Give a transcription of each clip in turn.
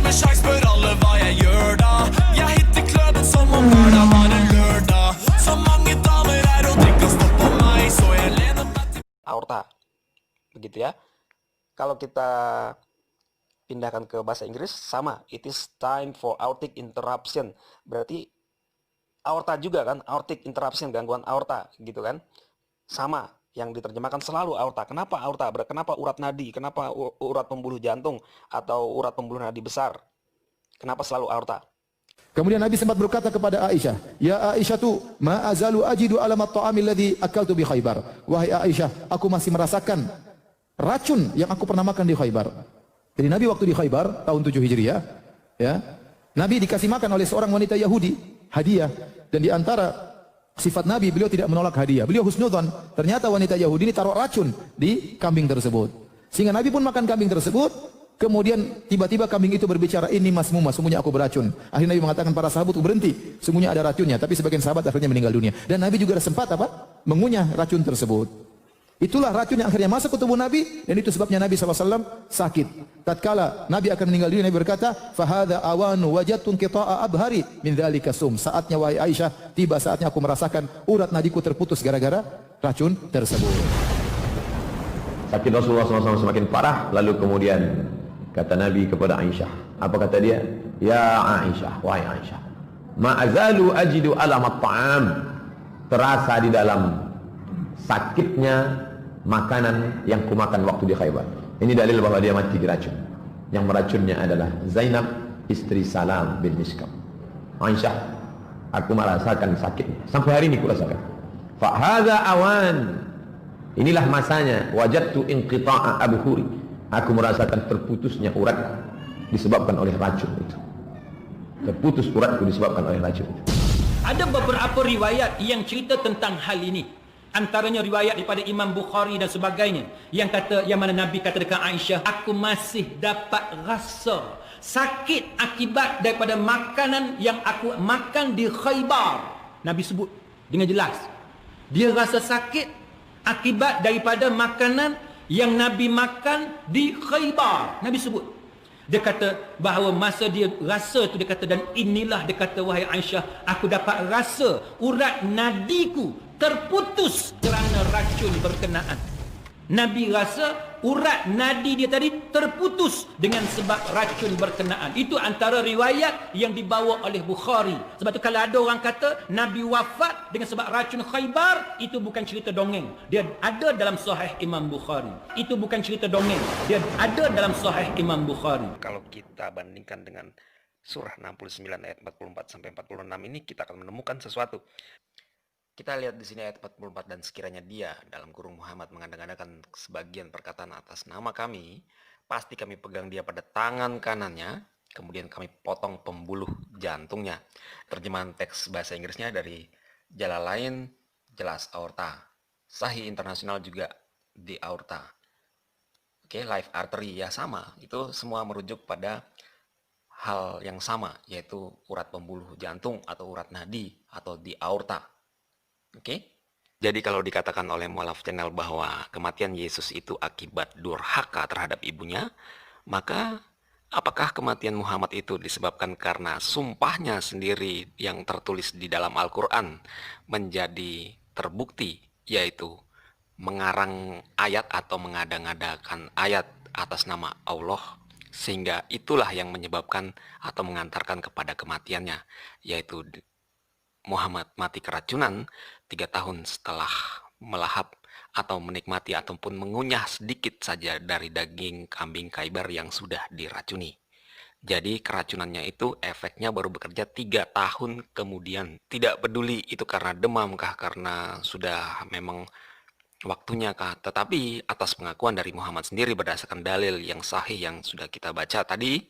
med sjanse, spør alle hva jeg gjør da. Jeg hitter klubben som om hverdag var en lørdag. Så mange damer er og drikker stopp på meg, så jeg lener meg til aorta. Begitu ya. Kalau kita pindahkan ke bahasa Inggris, sama. It is time for aortic interruption. Berarti aorta juga kan, aortic interruption, gangguan aorta gitu kan. Sama, yang diterjemahkan selalu aorta. Kenapa aorta? Kenapa urat nadi? Kenapa urat pembuluh jantung atau urat pembuluh nadi besar? Kenapa selalu aorta? Kemudian Nabi sempat berkata kepada Aisyah, "Ya Aisyah tu, ma azalu ajidu alamat ta'amil ladzi akaltu bi Khaybar." Wahai Aisyah, aku masih merasakan racun yang aku pernah makan di Khaybar. Jadi Nabi waktu di Khaybar tahun 7 Hijriah, ya. Nabi dikasih makan oleh seorang wanita Yahudi, hadiah, dan di antara sifat Nabi, beliau tidak menolak hadiah. Beliau husnudzon. Ternyata wanita Yahudi ini taruh racun di kambing tersebut. Sehingga Nabi pun makan kambing tersebut. Kemudian tiba-tiba kambing itu berbicara, "Ini masmumah, sungguhnya aku beracun." Akhirnya Nabi mengatakan para sahabat untuk berhenti, sungguhnya ada racunnya. Tapi sebagian sahabat akhirnya meninggal dunia. Dan Nabi juga sempat mengunyah racun tersebut. Itulah racun yang akhirnya masuk ke tubuh Nabi, dan itu sebabnya Nabi SAW sakit. Tatkala Nabi akan meninggal dunia, Nabi berkata, "Fahadha awanu wajadtu qita'a abhari min dzalika sum." Saatnya wahai Aisyah, tiba saatnya aku merasakan urat nadiku terputus gara-gara racun tersebut. Sakit Rasulullah SAW semakin parah, lalu kemudian kata Nabi kepada Aisyah, apa kata dia? "Ya Aisyah, wahai Aisyah, ma azalu ajidu alamat ta'am." Terasa di dalam sakitnya makanan yang kumakan waktu di Khaybar. Ini dalil bahwa dia mati diracun. Yang meracunnya adalah Zainab, istri Salam bin Miskam. Aisyah, aku merasakan sakitnya. Sampai hari ini kurasakan. Fa hadza awan. Inilah masanya. Wajadtu inqita'a abhuri. Aku merasakan terputusnya urat disebabkan oleh racun itu. Terputus uratku disebabkan oleh racun itu. Ada beberapa riwayat yang cerita tentang hal ini. Antaranya riwayat daripada Imam Bukhari dan sebagainya yang mana Nabi kata dekat Aisyah, "Aku masih dapat rasa sakit akibat daripada makanan yang aku makan di Khaybar." Nabi sebut dengan jelas. Dia rasa sakit akibat daripada makanan yang Nabi makan di Khaybar. Nabi sebut. Dia kata bahawa masa dia rasa tu, dia kata, dan inilah dia kata, wahai Aisyah, aku dapat rasa urat nadiku terputus kerana racun berkenaan. Nabi rasa urat nadi dia tadi terputus dengan sebab racun berkenaan. Itu antara riwayat yang dibawa oleh Bukhari. Sebab tu kalau ada orang kata Nabi wafat dengan sebab racun Khaybar, itu bukan cerita dongeng. Dia ada dalam Sahih Imam Bukhari. Itu bukan cerita dongeng. Dia ada dalam Sahih Imam Bukhari. Kalau kita bandingkan dengan surah 69 ayat 44 sampai 46 ini, kita akan menemukan sesuatu. Kita lihat di sini ayat 44, dan sekiranya dia dalam kurung Muhammad mengandang-andangkan sebagian perkataan atas nama kami, pasti kami pegang dia pada tangan kanannya, kemudian kami potong pembuluh jantungnya. Terjemahan teks bahasa Inggrisnya dari Jalalain, jelas aorta. Sahih Internasional juga di aorta. Oke, live artery ya sama. Itu semua merujuk pada hal yang sama, yaitu urat pembuluh jantung atau urat nadi atau di aorta. Oke, jadi kalau dikatakan oleh mualaf channel bahwa kematian Yesus itu akibat durhaka terhadap ibunya, maka apakah kematian Muhammad itu disebabkan karena sumpahnya sendiri yang tertulis di dalam Al-Quran menjadi terbukti, yaitu mengarang ayat atau mengada-ngadakan ayat atas nama Allah, sehingga itulah yang menyebabkan atau mengantarkan kepada kematiannya, yaitu Muhammad mati keracunan 3 tahun setelah melahap atau menikmati ataupun mengunyah sedikit saja dari daging kambing Khaybar yang sudah diracuni. Jadi keracunannya itu efeknya baru bekerja 3 tahun kemudian. Tidak peduli itu karena demam kah, karena sudah memang waktunya kah. Tetapi atas pengakuan dari Muhammad sendiri berdasarkan dalil yang sahih yang sudah kita baca tadi,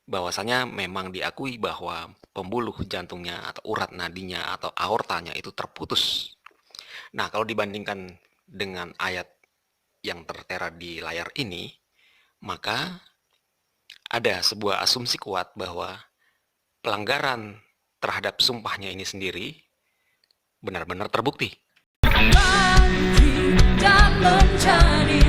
bahwasanya memang diakui bahwa pembuluh jantungnya atau urat nadinya atau aortanya itu terputus. Nah, kalau dibandingkan dengan ayat yang tertera di layar ini, maka ada sebuah asumsi kuat bahwa pelanggaran terhadap sumpahnya ini sendiri benar-benar terbukti. Bangkit dan mencari